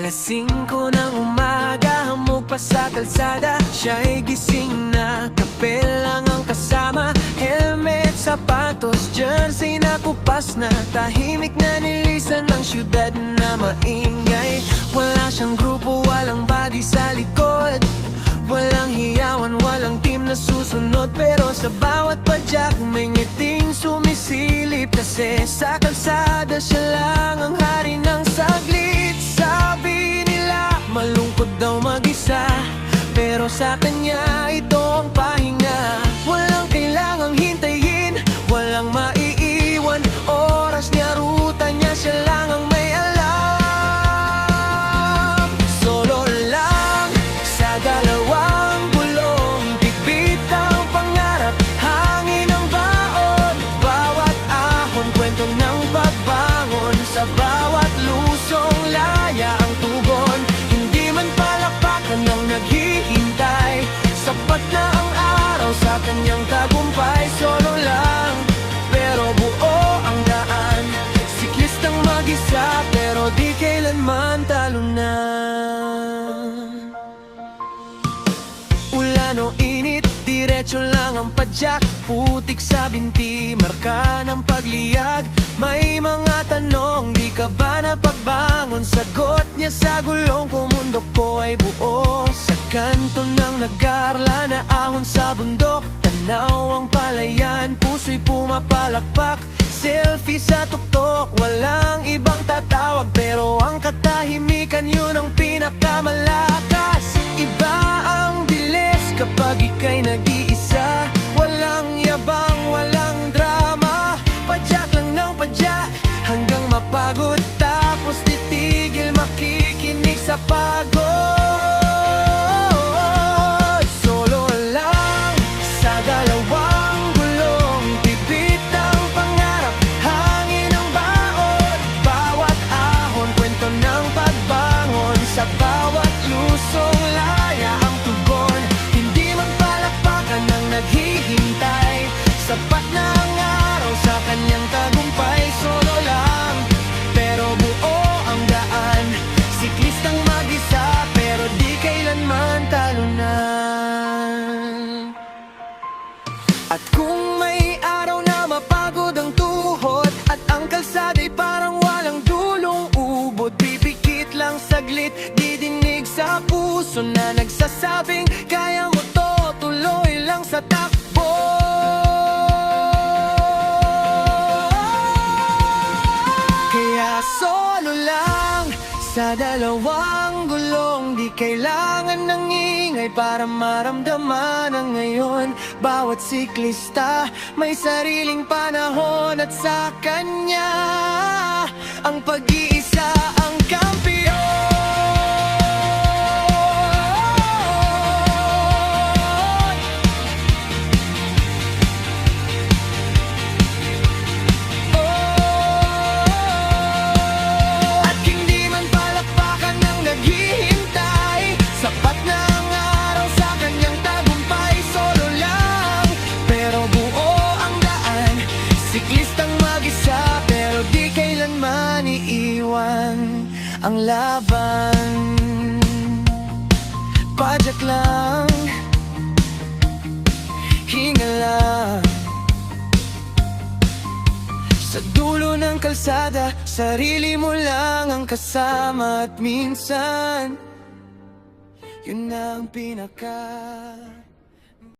5 ng umaga, hamog pa sa kalsada. Siya'y gising na, kape lang ang kasama. Helmet, sapatos, jersey na kupas na. Tahimik na nilisan ng syudad na maingay. Wala siyang grupo, walang body sa likod. Walang hiyawan, walang team na susunod. Pero sa bawat padyak may ngiting sumisilip. Kasi sa kalsada siya lang ang hari ng saglit. Sabi nila malungkot daw mag-isa, pero sa kanya ito ang pahinga. Walang kailangang hintayin, walang maiiwan. Oras niya, ruta niya, siya lang ang may alam. Solo lang sa dalawang gulong, bigbit ang pangarap, hangin ang baon. Bawat ahon, kwento ng pagbangon. Sa bawat lusong, laya ang tugon. Hindi man palakpakan ng naghihintay, sapat na ang araw sa kanyang tagumpay. Solo lang, pero buo ang daan. Siklistang mag-isa, pero di kailanman talunan. Ulan o init, diretso lang ang padyak. Putik sa binti, marka ng pagliyag. May mga tanong, di ka ba napagbangon? Sagot niya sa gulong, kung mundo ko ay buo. Sa kanto ng nag-aarla na ahon sa bundok, tanaw ang palayan, puso'y pumapalakpak. Selfie sa tuktok, walang ibang tatawag. Pero ang katahimikan, yun ang pinakamalakas. Iba ang bilis kapag ika'y nag-iisa. Walang yabang, walang drama, padyak lang ng padyak hanggang mapagod. Tapos titigil, makikinig sa pagod. Solo lang sa dalawang gulong, bibit ang pangarap, hangin ang baon. Bawat ahon, kwento ng pagbangon. Sa bawat lusong, laya ang tugon. Hindi man palakpakan ng naghihintay, sapat na ang araw sa kanyang tagumpay. Solo lang, pero buo ang daan. Siklistang mag-isa, pero di kailanman talunan. At kung may araw na mapagod ang tuhod, at ang kalsada'y parang walang dulong ubod, pipikit lang saglit, didinig sa puso na nagsasabing kaya mo to, tuloy lang sa takbo. Kaya solo lang sa dalawang gulong, di kailangan ng ingay para maramdaman ang ngayon. Bawat siklista may sariling panahon, at sa kanya ang pag-iisa ang kampiyon. At hindi man palakpakan ng naghihintay, sapat na ang araw sa kanyang tagumpay. Solo lang, pero buo ang daan. Siklistang mag-isa, pero di kailanman iiwan ang laban. Padyak lang, hinga lang. Sa dulo ng kalsada, sarili mo lang ang kasama. At minsan, yun ang pinaka